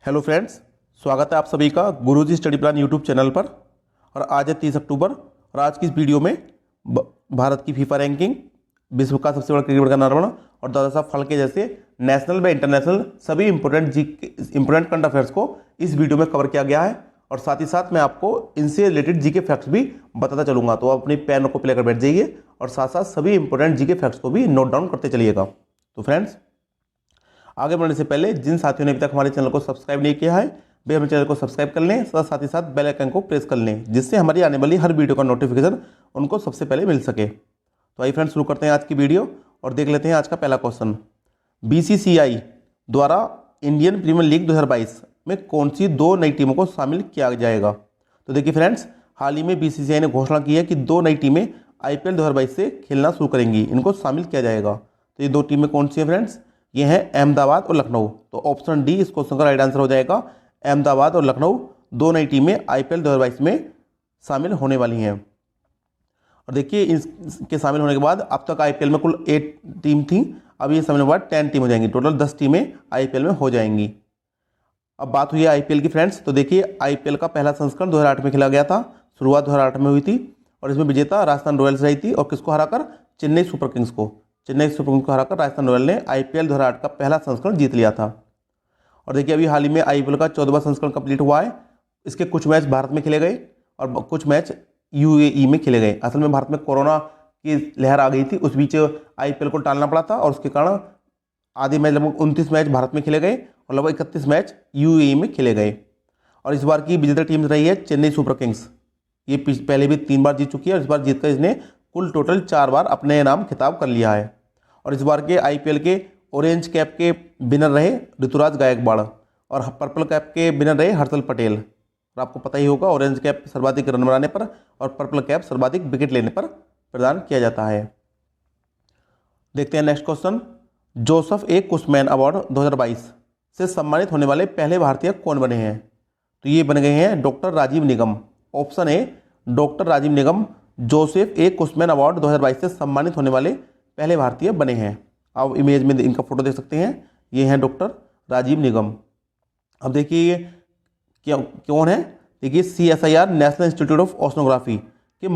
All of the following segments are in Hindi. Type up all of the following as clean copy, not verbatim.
हेलो फ्रेंड्स, स्वागत है आप सभी का गुरुजी स्टडी प्लान यूट्यूब चैनल पर। और आज है 30 अक्टूबर और आज की इस वीडियो में भारत की फीफा रैंकिंग, विश्व का सबसे बड़ा क्रिकेट का नंबर और दादा साहब फाल्के जैसे नेशनल व इंटरनेशनल सभी इंपोर्टेंट करंट अफेयर्स को इस वीडियो में कवर किया गया है। और साथ ही साथ मैं आपको इनसे रिलेटेड जीके फैक्ट्स भी बताता चलूँगा, तो आप अपनी पेन को लेकर बैठ जाइए और साथ साथ सभी इंपोर्टेंट जीके फैक्ट्स को भी नोट डाउन करते चलिएगा। तो फ्रेंड्स, आगे बढ़ने से पहले जिन साथियों ने अभी तक हमारे चैनल को सब्सक्राइब नहीं किया है वे हमारे चैनल को सब्सक्राइब कर लें, साथ ही साथ बेल आइकन को प्रेस कर लें जिससे हमारी आने वाली हर वीडियो का नोटिफिकेशन उनको सबसे पहले मिल सके। तो आइए फ्रेंड्स, शुरू करते हैं आज की वीडियो और देख लेते हैं आज का पहला क्वेश्चन। बीसीसीआई द्वारा इंडियन प्रीमियर लीग 2022 में कौन सी दो नई टीमों को शामिल किया जाएगा? तो देखिए फ्रेंड्स, हाल ही में बीसीसीआई ने घोषणा की है कि दो नई टीमें आईपीएल 2022 से खेलना शुरू करेंगी, इनको शामिल किया जाएगा। तो ये दो टीमें कौन सी हैं फ्रेंड्स? ये हैं अहमदाबाद और लखनऊ। तो ऑप्शन डी इस क्वेश्चन का राइट आंसर हो जाएगा। अहमदाबाद और लखनऊ दो नई टीमें आईपीएल 2022 में शामिल होने वाली हैं। और देखिए, इसके शामिल होने के बाद अब तक आईपीएल में कुल 8 टीम थी, अब ये शामिल होने के बाद 10 टीम हो जाएंगी, टोटल 10 टीमें आईपीएल में हो जाएंगी। अब बात हुई है आईपीएल की फ्रेंड्स, तो देखिए आईपीएल का पहला संस्करण 2008 में खेला गया था, शुरुआत 2008 में हुई थी और इसमें विजेता राजस्थान रॉयल्स रही थी और किसको हराकर? चेन्नई सुपर किंग्स को हराकर राजस्थान रॉयल ने आईपीएल 2008 का पहला संस्करण जीत लिया था। और देखिए, अभी हाल ही में आईपीएल का 14वां संस्करण कंप्लीट हुआ है। इसके कुछ मैच भारत में खेले गए और कुछ मैच यूएई में खेले गए। असल में भारत में कोरोना की लहर आ गई थी, उस बीच आईपीएल को टालना पड़ा था और उसके कारण आधे मैच, लगभग 29 मैच भारत में खेले गए और लगभग 31 मैच यूएई में खेले गए। और इस बार की विजेता टीम रही है चेन्नई सुपर किंग्स। ये पहले भी 3 बार जीत चुकी है और इस बार जीतकर इसने कुल टोटल 4 बार अपने नाम खिताब कर लिया है। और इस बार के आईपीएल के ऑरेंज कैप के विनर रहे ऋतुराज गायकवाड़ और पर्पल कैप के विनर रहे हर्षल पटेल। और आपको पता ही होगा, ऑरेंज कैप सर्वाधिक रन बनाने पर और पर्पल कैप सर्वाधिक विकेट लेने पर प्रदान किया जाता है। देखते हैं next question. Joseph A Cushman award 2022 से सम्मानित होने वाले पहले भारतीय कौन बने हैं? तो ये बन गए हैं doctor Rajiv Nigam. Option A doctor Rajiv Nigam Joseph A Cushman award 2022 से सम्मानित होने वाले पहले भारतीय बने हैं। आप इमेज में इनका फोटो देख सकते हैं, ये हैं डॉक्टर राजीव निगम। अब देखिए ये कौन है? देखिए CSIR national institute of oceanography के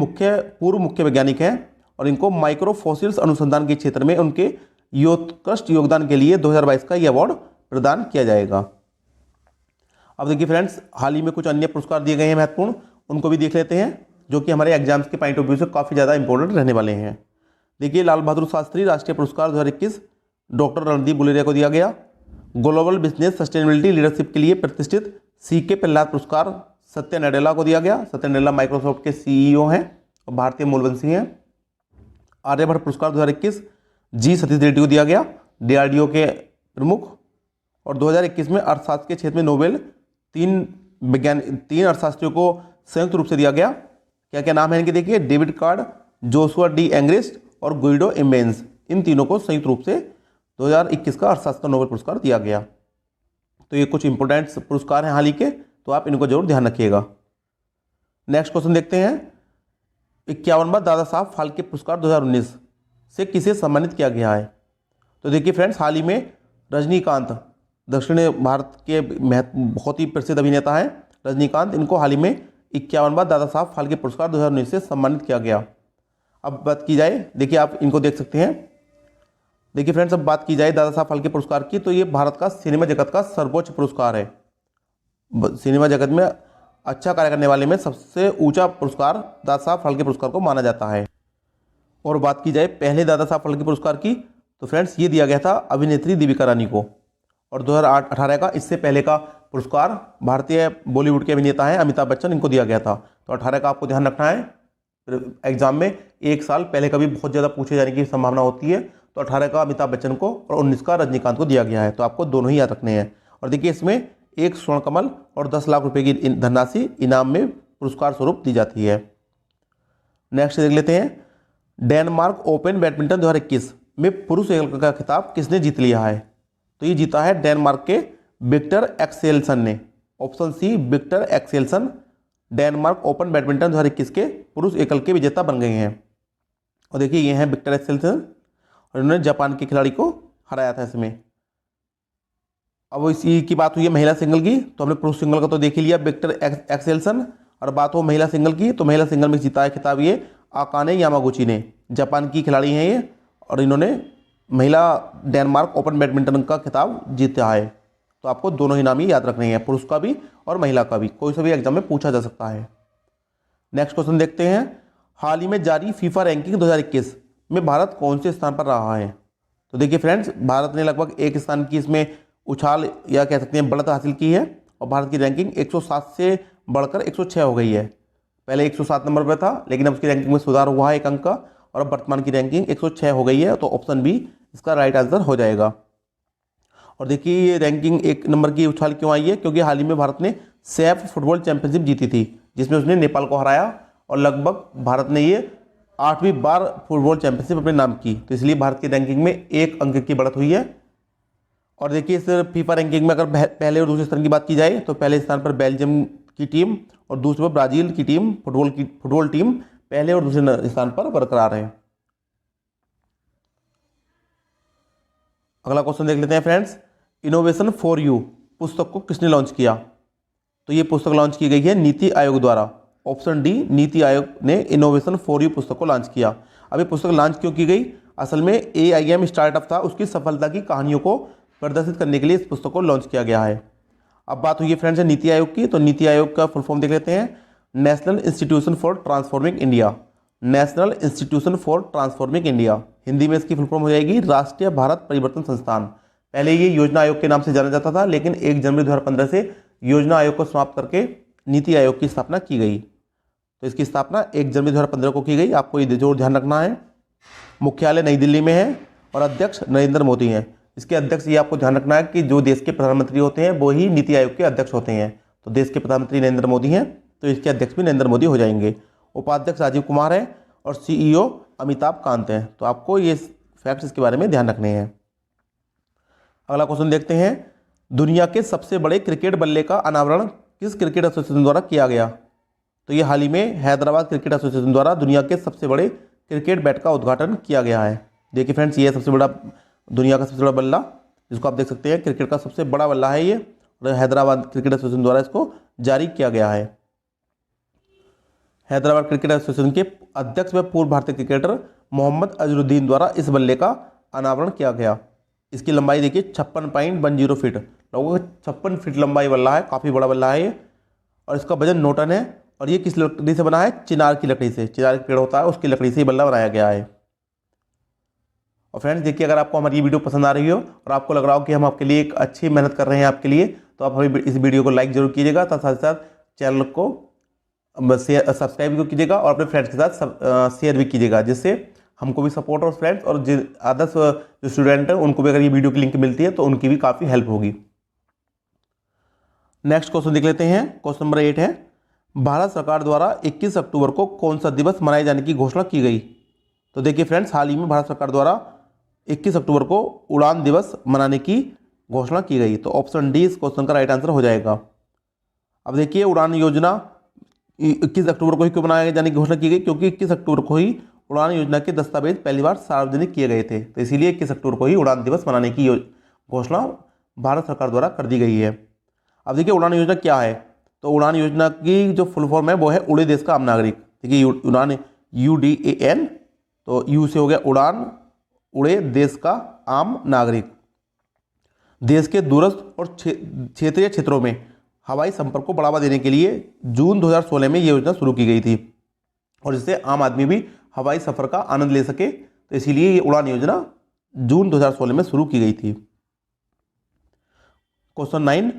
पूर्व मुख्य वैज्ञानिक हैं और इनको माइक्रोफोसिल्स अनुसंधान के क्षेत्र में उनके उत्कृष्ट योगदान के लिए 2022 का ये अवार्ड प्रदान किया जाएगा। अब देखिए फ्रेंड्स, हाल ही में कुछ अन्य पुरस्कार दिए गए हैं महत्वपूर्ण, उनको भी देख लेते हैं जो कि हमारे एग्जाम्स के पॉइंट ऑफ व्यू से काफ़ी ज़्यादा इंपॉर्टेंट रहने वाले हैं। देखिए, लाल बहादुर शास्त्री राष्ट्रीय पुरस्कार 2021 डॉक्टर रणदीप गुलेरिया को दिया गया। ग्लोबल बिजनेस सस्टेनेबिलिटी लीडरशिप के लिए प्रतिष्ठित CK प्रहलाद पुरस्कार सत्य नडेला को दिया गया। सत्य नडेला माइक्रोसॉफ्ट के CEO हैं और भारतीय मूलवंशी हैं। आर्यभट्ट पुरस्कार 2021 G सतीश रेड्डी को दिया गया, DRDO के प्रमुख। और 2021 में अर्थशास्त्र के क्षेत्र में नोबेल 3 अर्थशास्त्रियों को संयुक्त रूप से दिया गया। क्या क्या नाम है इनके? देखिए, David card, Joshua D Angrist और गुइडो इम्बेंस, इन तीनों को संयुक्त रूप से 2021 का अर्थशास्त्र का नोबेल पुरस्कार दिया गया। तो ये कुछ इंपोर्टेंट पुरस्कार हैं हाल ही के, तो आप इनको जरूर ध्यान रखिएगा। नेक्स्ट क्वेश्चन देखते हैं। 51वां दादा साहब फाल्के पुरस्कार 2019 से किसे सम्मानित किया गया है? तो देखिए फ्रेंड्स, हाल ही में रजनीकांत, दक्षिण भारत के बहुत ही प्रसिद्ध अभिनेता हैं रजनीकांत, इनको हाल ही में 51वां दादा साहब फाल्के पुरस्कार 2019 से सम्मानित किया गया। अब बात की जाए, देखिए आप इनको देख सकते हैं। देखिए फ्रेंड्स, अब बात की जाए दादा साहब फाल्के पुरस्कार की, तो ये भारत का सिनेमा जगत का सर्वोच्च पुरस्कार है। सिनेमा जगत में अच्छा कार्य करने वाले में सबसे ऊंचा पुरस्कार दादा साहब फाल्के पुरस्कार को माना जाता है। और बात की जाए पहले दादा साहब फाल्के पुरस्कार की, तो फ्रेंड्स ये दिया गया था अभिनेत्री दीपिका रानी को। और 2018 का, इससे पहले का पुरस्कार भारतीय बॉलीवुड के अभिनेता हैं अमिताभ बच्चन, इनको दिया गया था। तो 18 का आपको ध्यान रखना है, एग्जाम में 1 साल पहले का भी बहुत ज़्यादा पूछे जाने की संभावना होती है। तो 18 का अमिताभ बच्चन को और 19 का रजनीकांत को दिया गया है, तो आपको दोनों ही याद रखने हैं। और देखिए, इसमें 1 स्वर्ण कमल और 10 लाख रुपए की धनराशि इनाम में पुरस्कार स्वरूप दी जाती है। नेक्स्ट देख लेते हैं। डेनमार्क ओपन बैडमिंटन 2021 में पुरुष एकल का खिताब किसने जीत लिया है? तो ये जीता है डेनमार्क के विक्टर एक्सेल्सन ने। Option C Viktor Axelsen Denmark open badminton 2021 के पुरुष एकल के विजेता बन गए हैं। और देखिए, ये हैं विक्टर एक्सेल्सन और इन्होंने जापान के खिलाड़ी को हराया था इसमें। अब इसी की बात हुई है महिला सिंगल की, तो हमने पुरुष सिंगल का तो देख ही लिया, विक्टर एक्सेल्सन। और बात हो महिला सिंगल की, तो महिला सिंगल में जीता है खिताब ये आकाने यामागुची ने, जापान की खिलाड़ी हैं ये, और इन्होंने महिला डेनमार्क ओपन बैडमिंटन का खिताब जीता है। तो आपको दोनों ही नाम ही याद रखने हैं, पुरुष का भी और महिला का भी, कोई सा भी एग्जाम में पूछा जा सकता है। नेक्स्ट क्वेश्चन देखते हैं, हाल ही में जारी फीफा रैंकिंग 2021 में भारत कौन से स्थान पर रहा है। तो देखिए फ्रेंड्स, भारत ने लगभग एक स्थान की इसमें उछाल या कह सकते हैं बढ़त हासिल की है, और भारत की रैंकिंग 107 से बढ़कर 106 हो गई है। पहले 107 नंबर पर था, लेकिन अब उसकी रैंकिंग में सुधार हुआ है एक अंक का, और अब वर्तमान की रैंकिंग 106 हो गई है। तो ऑप्शन बी इसका राइट आंसर हो जाएगा। और देखिए ये रैंकिंग एक नंबर की उछाल क्यों आई है, क्योंकि हाल ही में भारत ने सैफ फुटबॉल चैंपियनशिप जीती थी, जिसमें उसने नेपाल को हराया, और लगभग भारत ने ये 8वीं बार फुटबॉल चैंपियनशिप अपने नाम की, तो इसलिए भारत की रैंकिंग में एक अंक की बढ़त हुई है। और देखिए इस फीफा रैंकिंग में अगर पहले और दूसरे स्थान की बात की जाए, तो पहले स्थान पर बेल्जियम की टीम और दूसरे पर ब्राज़ील की टीम, फुटबॉल टीम पहले और दूसरे स्थान पर बरकरार है। अगला क्वेश्चन देख लेते हैं फ्रेंड्स, इनोवेशन फॉर यू पुस्तक को किसने लॉन्च किया। तो ये पुस्तक लॉन्च की गई है नीति आयोग द्वारा। ऑप्शन डी, नीति आयोग ने इनोवेशन फॉर यू पुस्तक को लॉन्च किया। अब ये पुस्तक लॉन्च क्यों की गई, असल में AIM स्टार्टअप था, उसकी सफलता की कहानियों को प्रदर्शित करने के लिए इस पुस्तक को लॉन्च किया गया है। अब बात हुई है फ्रेंड्स नीति आयोग की, तो नीति आयोग का फुल फॉर्म देख लेते हैं, national institution for transforming India. National institution for transforming India, Hindi में इसकी फुल फॉर्म हो जाएगी राष्ट्रीय भारत परिवर्तन संस्थान। पहले ये योजना आयोग के नाम से जाना जाता था, लेकिन 1 जनवरी 2015 से योजना आयोग को समाप्त करके नीति आयोग की स्थापना की गई। तो इसकी स्थापना 1 जनवरी 2015 को की गई। आपको ये जरूर ध्यान रखना है। मुख्यालय नई दिल्ली में है और अध्यक्ष नरेंद्र मोदी हैं। इसके अध्यक्ष ये आपको ध्यान रखना है कि जो देश के प्रधानमंत्री होते हैं वो ही नीति आयोग के अध्यक्ष होते हैं। तो देश के प्रधानमंत्री नरेंद्र मोदी हैं, तो इसके अध्यक्ष भी नरेंद्र मोदी हो जाएंगे। उपाध्यक्ष राजीव कुमार है और CEO अमिताभ कांत हैं। तो आपको ये फैक्ट्स इसके बारे में ध्यान रखने हैं। अगला क्वेश्चन देखते हैं, दुनिया के सबसे बड़े क्रिकेट बल्ले का अनावरण किस क्रिकेट एसोसिएशन द्वारा किया गया। तो ये हाल ही में हैदराबाद क्रिकेट एसोसिएशन द्वारा दुनिया के सबसे बड़े क्रिकेट बैट का उद्घाटन किया गया है। देखिए फ्रेंड्स, ये सबसे बड़ा दुनिया का सबसे बड़ा बल्ला, जिसको आप देख सकते हैं क्रिकेट का सबसे बड़ा बल्ला है ये, और हैदराबाद क्रिकेट एसोसिएशन द्वारा इसको जारी किया गया है। हैदराबाद क्रिकेट एसोसिएशन के अध्यक्ष व पूर्व भारतीय क्रिकेटर मोहम्मद अजरुद्दीन द्वारा इस बल्ले का अनावरण किया गया। इसकी लंबाई देखिए 56.10 फीट, लगभग 56 फीट लंबाई बल्ला है, काफ़ी बड़ा बल्ला है ये, और इसका वजन 9 टन है। और ये किस लकड़ी से बना है, चिनार की लकड़ी से, चिनार का पेड़ होता है उसकी लकड़ी से ही बल्ला बनाया गया है। और फ्रेंड्स देखिए, अगर आपको हमारी वीडियो पसंद आ रही हो और आपको लग रहा हो कि हम आपके लिए एक अच्छी मेहनत कर रहे हैं आपके लिए, तो आप हमें इस वीडियो को लाइक जरूर कीजिएगा, साथ साथ चैनल को सब्सक्राइब भी कीजिएगा और अपने फ्रेंड्स के साथ शेयर भी कीजिएगा, जिससे हमको भी सपोर्ट और फ्रेंड्स और अदर्स जो स्टूडेंट हैं उनको भी अगर ये वीडियो की लिंक मिलती है तो उनकी भी काफ़ी हेल्प होगी। नेक्स्ट क्वेश्चन देख लेते हैं। क्वेश्चन नंबर 8 है, भारत सरकार द्वारा 21 अक्टूबर को कौन सा दिवस मनाए जाने की घोषणा की गई। तो देखिए फ्रेंड्स, हाल ही में भारत सरकार द्वारा 21 अक्टूबर को उड़ान दिवस मनाने की घोषणा की गई। तो ऑप्शन डी इस क्वेश्चन का राइट आंसर हो जाएगा। अब देखिए, उड़ान योजना 21 अक्टूबर को ही क्यों मनाए जाने की घोषणा की गई, क्योंकि 21 अक्टूबर को ही उड़ान योजना के दस्तावेज पहली बार सार्वजनिक किए गए थे। तो इसीलिए 21 अक्टूबर को ही उड़ान दिवस मनाने की घोषणा भारत सरकार द्वारा कर दी गई है। अब देखिए, उड़ान योजना क्या है। तो उड़ान योजना की जो फुल फॉर्म है वो है उड़े देश का आम नागरिक। देखिए उड़ान UDAN, तो यू से हो गया उड़ान, उड़े देश का आम नागरिक। देश के दूरस्थ और क्षेत्रीय क्षेत्रों में हवाई संपर्क को बढ़ावा देने के लिए जून 2016 में ये योजना शुरू की गई थी, और जिससे आम आदमी भी हवाई सफ़र का आनंद ले सके। तो इसीलिए ये उड़ान योजना जून 2016 में शुरू की गई थी। क्वेश्चन 9,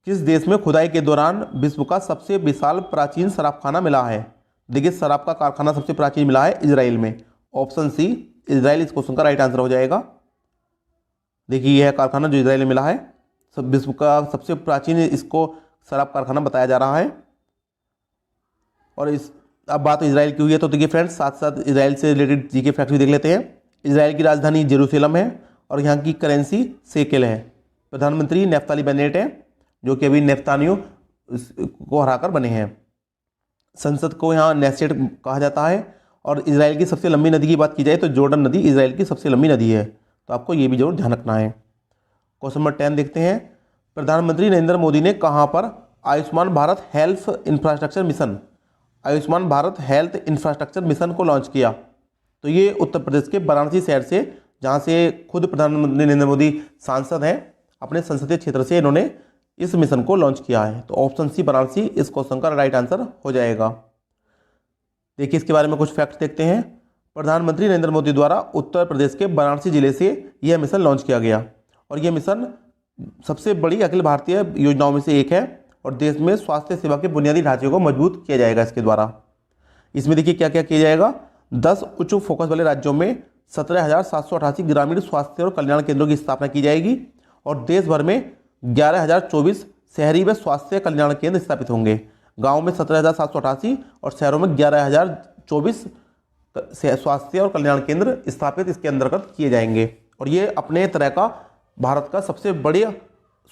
किस देश में खुदाई के दौरान विश्व का सबसे विशाल प्राचीन शराबखाना मिला है। देखिए, शराब का कारखाना सबसे प्राचीन मिला है इजराइल में। ऑप्शन सी इजराइल इस क्वेश्चन का राइट आंसर हो जाएगा। देखिए, यह कारखाना जो इजराइल में मिला है, सब विश्व का सबसे प्राचीन इसको शराब कारखाना बताया जा रहा है। और अब बात इजराइल की हुई है, तो देखिए फ्रेंड्स, साथ साथ इजराइल से रिलेटेड जीके फैक्ट भी देख लेते हैं। इजराइल की राजधानी जेरूसलम है और यहाँ की करेंसी शेकेल है। प्रधानमंत्री नेफ्ताली बेनेट है, जो कि अभी नेफ्तानियों को हराकर बने हैं। संसद को यहाँ नेसेट कहा जाता है। और इजराइल की सबसे लंबी नदी की बात की जाए तो जॉर्डन नदी इजराइल की सबसे लंबी नदी है। तो आपको ये भी जरूर ध्यान रखना है। क्वेश्चन नंबर 10 देखते हैं। प्रधानमंत्री नरेंद्र मोदी ने कहां पर Ayushman Bharat health infrastructure mission को लॉन्च किया? तो ये उत्तर प्रदेश के वाराणसी शहर से, जहां से खुद प्रधानमंत्री नरेंद्र मोदी सांसद हैं, अपने संसदीय क्षेत्र से इन्होंने इस मिशन को लॉन्च किया है। तो ऑप्शन सी वाराणसी इस क्वेश्चन का राइट आंसर हो जाएगा। देखिए इसके बारे में कुछ फैक्ट देखते हैं। प्रधानमंत्री नरेंद्र मोदी द्वारा उत्तर प्रदेश के वाराणसी जिले से यह मिशन लॉन्च किया गया और यह मिशन सबसे बड़ी अखिल भारतीय योजनाओं में से एक है और देश में स्वास्थ्य सेवा के बुनियादी ढांचे को मजबूत किया जाएगा इसके द्वारा। इसमें देखिए क्या क्या किया जाएगा। 10 उच्च फोकस वाले राज्यों में 17,788 ग्रामीण स्वास्थ्य और कल्याण केंद्रों की स्थापना की जाएगी और देश भर में 11,024 शहरी व स्वास्थ्य कल्याण केंद्र स्थापित होंगे। गाँव में 17,788 और शहरों में 11,024 स्वास्थ्य और कल्याण केंद्र स्थापित इसके अंतर्गत किए जाएंगे और ये अपने तरह का भारत का सबसे बड़ी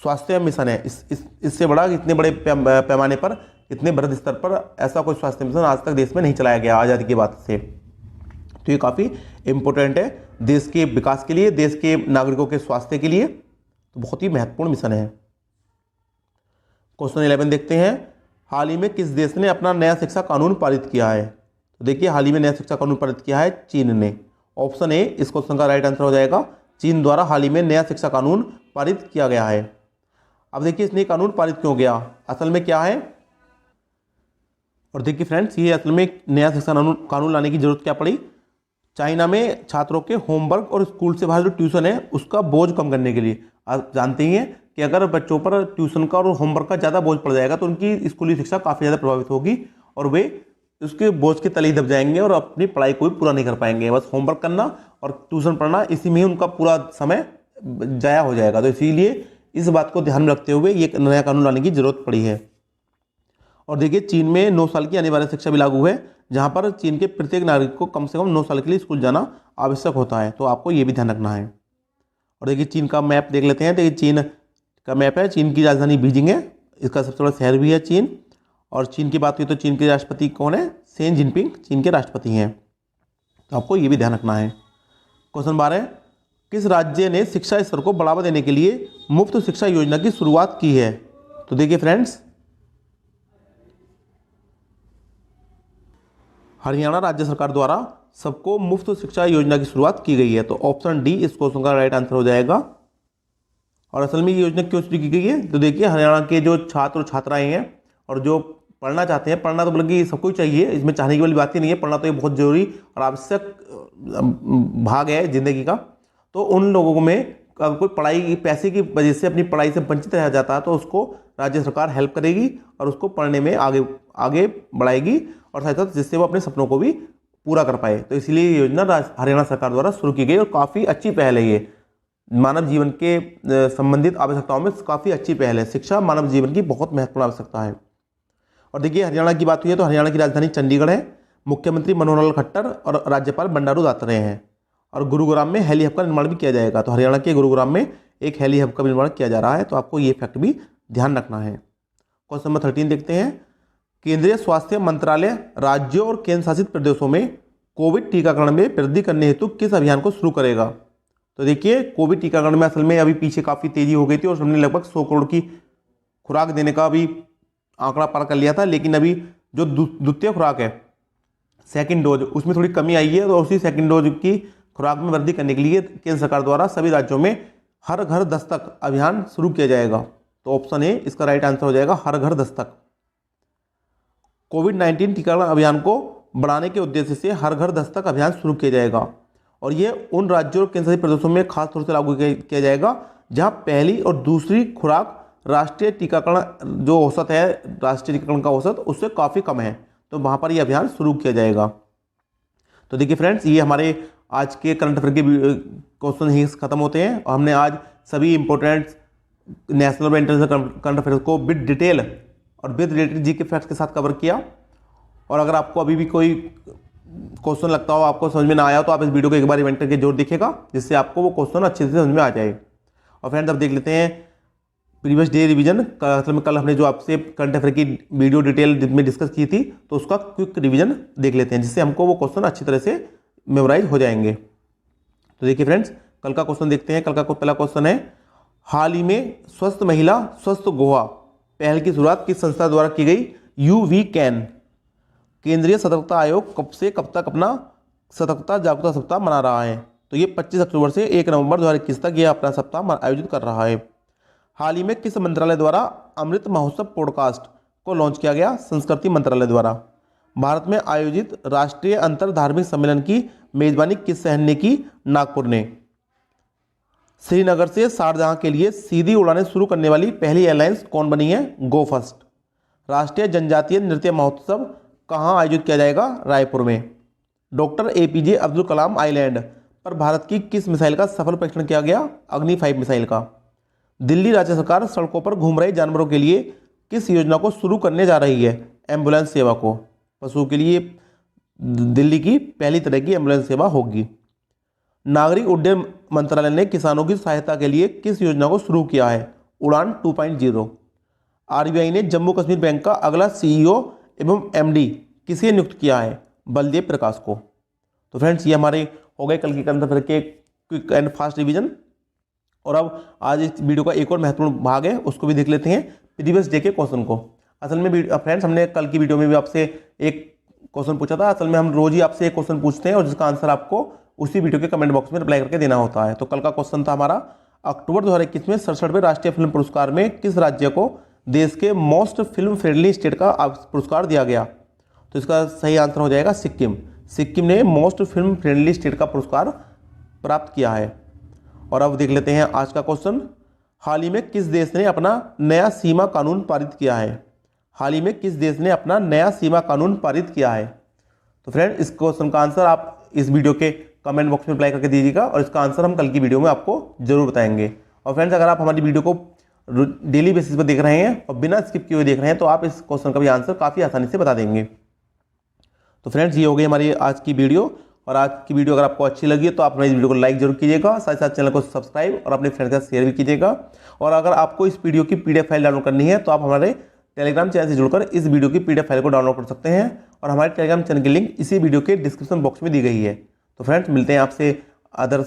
स्वास्थ्य मिशन है। इससे बड़ा इतने बड़े पैमाने पर, इतने बृहद स्तर पर ऐसा कोई स्वास्थ्य मिशन आज तक देश में नहीं चलाया गया आज़ादी के बाद से। तो ये काफ़ी इम्पोर्टेंट है देश के विकास के लिए, देश के नागरिकों के स्वास्थ्य के लिए, तो बहुत ही महत्वपूर्ण मिशन है। क्वेश्चन 11 देखते हैं। हाल ही में किस देश ने अपना नया शिक्षा कानून पारित किया है? तो देखिए हाल ही में नया शिक्षा कानून पारित किया है चीन ने। ऑप्शन ए इस क्वेश्चन का राइट आंसर हो जाएगा। चीन द्वारा हाल ही में नया शिक्षा कानून पारित किया गया है। अब देखिए इसने कानून पारित क्यों किया, असल में क्या है, और देखिए फ्रेंड्स ये असल में नया शिक्षा कानून लाने की जरूरत क्या पड़ी। चाइना में छात्रों के होमवर्क और स्कूल से बाहर जो ट्यूशन है उसका बोझ कम करने के लिए। आप जानते ही हैं कि अगर बच्चों पर ट्यूशन का और होमवर्क का ज़्यादा बोझ पड़ जाएगा तो उनकी स्कूली शिक्षा काफ़ी ज़्यादा प्रभावित होगी और वे उसके बोझ के तले दब जाएंगे और अपनी पढ़ाई को भी पूरा नहीं कर पाएंगे। बस होमवर्क करना और ट्यूशन पढ़ना, इसी में ही उनका पूरा समय जाया हो जाएगा। तो इसीलिए इस बात को ध्यान में रखते हुए ये नया कानून लाने की जरूरत पड़ी है। और देखिए चीन में 9 साल की अनिवार्य शिक्षा भी लागू है, जहाँ पर चीन के प्रत्येक नागरिक को कम से कम 9 साल के लिए स्कूल जाना आवश्यक होता है। तो आपको ये भी ध्यान रखना है। और देखिए चीन का मैप देख लेते हैं। देखिए चीन का मैप है। चीन की राजधानी बीजिंग है, इसका सबसे बड़ा शहर भी है चीन। और चीन की बात हुई तो चीन के राष्ट्रपति कौन है? शी जिनपिंग चीन के राष्ट्रपति हैं। तो आपको ये भी ध्यान रखना है। क्वेश्चन 12, किस राज्य ने शिक्षा स्तर को बढ़ावा देने के लिए मुफ्त शिक्षा योजना की शुरुआत की है? तो देखिए फ्रेंड्स हरियाणा राज्य सरकार द्वारा सबको मुफ्त शिक्षा योजना की शुरुआत की गई है। तो ऑप्शन डी इस क्वेश्चन का राइट आंसर हो जाएगा। और असल में ये योजना क्यों शुरू की गई है? तो देखिए हरियाणा के जो छात्र और छात्राएं हैं और जो पढ़ना चाहते हैं, पढ़ना तो बल्कि सबको ही चाहिए, इसमें चाहने की वाली बात ही नहीं है, पढ़ना तो ये बहुत जरूरी और आवश्यक भाग है जिंदगी का। तो उन लोगों में अगर कोई पढ़ाई पैसे की वजह से अपनी पढ़ाई से वंचित रह जाता है तो उसको राज्य सरकार हेल्प करेगी और उसको पढ़ने में आगे बढ़ाएगी और साथ साथ जिससे वो अपने सपनों को भी पूरा कर पाए। तो इसलिए ये योजना हरियाणा सरकार द्वारा शुरू की गई और काफ़ी अच्छी पहल है। ये मानव जीवन के संबंधित आवश्यकताओं में काफ़ी अच्छी पहल है। शिक्षा मानव जीवन की बहुत महत्वपूर्ण आवश्यकता है। और देखिए हरियाणा की बात हुई है तो हरियाणा की राजधानी चंडीगढ़ है। मुख्यमंत्री मनोहर लाल खट्टर और राज्यपाल बंडारू दत्तात्रेय हैं। और गुरुग्राम में हेली हब का निर्माण भी किया जाएगा। तो हरियाणा के गुरुग्राम में एक हेली हब का निर्माण किया जा रहा है। तो आपको ये फैक्ट भी ध्यान रखना है। क्वेश्चन नंबर 13 देखते हैं। केंद्रीय स्वास्थ्य मंत्रालय राज्यों और केंद्र शासित प्रदेशों में कोविड टीकाकरण में वृद्धि करने हेतु किस अभियान को शुरू करेगा? तो देखिए कोविड टीकाकरण में असल में अभी पीछे काफ़ी तेजी हो गई थी और हमने लगभग 100 करोड़ की खुराक देने का अभी आंकड़ा पार कर लिया था। लेकिन अभी जो द्वितीय खुराक है, सेकंड डोज, उसमें थोड़ी कमी आई है। तो उसी सेकंड डोज की खुराक में वृद्धि करने के लिए केंद्र सरकार द्वारा सभी राज्यों में हर घर दस्तक अभियान शुरू किया जाएगा। तो ऑप्शन ए इसका राइट आंसर हो जाएगा, हर घर दस्तक। कोविड-19 टीकाकरण अभियान को बढ़ाने के उद्देश्य से हर घर दस्तक अभियान शुरू किया जाएगा और ये उन राज्यों और केंद्र शासित प्रदेशों में खास तौर से लागू किया जाएगा जहां पहली और दूसरी खुराक राष्ट्रीय टीकाकरण जो औसत है, राष्ट्रीय टीकाकरण का औसत उससे काफ़ी कम है। तो वहाँ पर यह अभियान शुरू किया जाएगा। तो देखिए फ्रेंड्स ये हमारे आज के करंट अफेयर के क्वेश्चन ही खत्म होते हैं और हमने आज सभी इंपॉर्टेंट नेशनल और इंटरनेशनल करंट अफेयर को विद डिटेल और विद रिलेटेड जी के फैक्ट्स के साथ कवर किया। और अगर आपको अभी भी कोई क्वेश्चन लगता हो, आपको समझ में ना आया तो आप इस वीडियो को एक बार इवेंट करके जोर दिखेगा जिससे आपको वो क्वेश्चन अच्छे से समझ में आ जाए। और फ्रेंड्स अब देख लेते हैं प्रीवियस डे रिवीजन। कल हमने जो आपसे करंट अफेयर की वीडियो डिटेल में डिस्कस की थी तो उसका क्विक रिवीजन देख लेते हैं जिससे हमको वो क्वेश्चन अच्छी तरह से मेमोराइज हो जाएंगे। तो देखिए फ्रेंड्स कल का क्वेश्चन देखते हैं। कल का पहला क्वेश्चन है, हाल ही में स्वस्थ महिला स्वस्थ गोवा पहल की शुरुआत किस संस्था द्वारा की गई? UV can. केंद्रीय सतर्कता आयोग कब से कब तक अपना सतर्कता जागरूकता सप्ताह मना रहा है? तो ये 25 अक्टूबर से 1 नवंबर 2021 तक ये अपना सप्ताह आयोजित कर रहा है। हाल ही में किस मंत्रालय द्वारा अमृत महोत्सव पॉडकास्ट को लॉन्च किया गया? संस्कृति मंत्रालय द्वारा। भारत में आयोजित राष्ट्रीय अंतर धार्मिक सम्मेलन की मेजबानी किस शहर ने की? नागपुर ने। श्रीनगर से शारजाह के लिए सीधी उड़ानें शुरू करने वाली पहली एयरलाइंस कौन बनी है? गो फर्स्ट। राष्ट्रीय जनजातीय नृत्य महोत्सव कहाँ आयोजित किया जाएगा? रायपुर में। Doctor APJ Abdul Kalam island पर भारत की किस मिसाइल का सफल परीक्षण किया गया? अग्नि 5 मिसाइल का। दिल्ली राज्य सरकार सड़कों पर घूम रहे जानवरों के लिए किस योजना को शुरू करने जा रही है? एम्बुलेंस सेवा को। पशुओं के लिए दिल्ली की पहली तरह की एम्बुलेंस सेवा होगी। नागरिक उड्डयन मंत्रालय ने किसानों की सहायता के लिए किस योजना को शुरू किया है? उड़ान 2.0। आरबीआई ने जम्मू कश्मीर बैंक का अगला सीईओ एवं एमडी किसे नियुक्त किया है? बलदेव प्रकाश को। तो फ्रेंड्स, ये हमारे हो गए कल के करंट अफेयर के क्विक एंड फास्ट रिवीजन। और अब आज इस वीडियो का एक और महत्वपूर्ण भाग है, उसको भी देख लेते हैं, प्रीवियस डे के क्वेश्चन को। असल में फ्रेंड्स, हमने कल की वीडियो में भी आपसे एक क्वेश्चन पूछा था। असल में हम रोज ही आपसे एक क्वेश्चन पूछते हैं और जिसका आंसर आपको उसी वीडियो के कमेंट बॉक्स में रिप्लाई करके देना होता है। तो कल का क्वेश्चन था हमारा, अक्टूबर 2021 में 67वें राष्ट्रीय फिल्म पुरस्कार में किस राज्य को देश के मोस्ट फिल्म फ्रेंडली स्टेट का पुरस्कार दिया गया? तो इसका सही आंसर हो जाएगा सिक्किम। सिक्किम ने मोस्ट फिल्म फ्रेंडली स्टेट का पुरस्कार प्राप्त किया है। और अब देख लेते हैं आज का क्वेश्चन, हाल ही में किस देश ने अपना नया सीमा कानून पारित किया है? हाल ही में किस देश ने अपना नया सीमा कानून पारित किया है? तो फ्रेंड, इस क्वेश्चन का आंसर आप इस वीडियो के कमेंट बॉक्स में रिप्लाई करके दीजिएगा और इसका आंसर हम कल की वीडियो में आपको जरूर बताएंगे। और फ्रेंड्स, अगर आप हमारी वीडियो को डेली बेसिस पर देख रहे हैं और बिना स्किप किए हुए देख रहे हैं तो आप इस क्वेश्चन का भी आंसर काफ़ी आसानी से बता देंगे। तो फ्रेंड्स, ये हो गई हमारी आज की वीडियो। और आज की वीडियो अगर आपको अच्छी लगी तो आप हमारी वीडियो को लाइक जरूर कीजिएगा, साथ ही साथ चैनल को सब्सक्राइब और अपने फ्रेंड्स के साथ शेयर भी कीजिएगा। और अगर आपको इस वीडियो की पीडीएफ फाइल डाउनलोड करनी है तो आप हमारे टेलीग्राम चैनल से जुड़कर इस वीडियो की पीडीएफ फाइल को डाउनलोड कर सकते हैं और हमारे टेलीग्राम चैनल की लिंक इसी वीडियो के डिस्क्रिप्शन बॉक्स में दी गई है। तो फ्रेंड्स, मिलते हैं आपसे अदर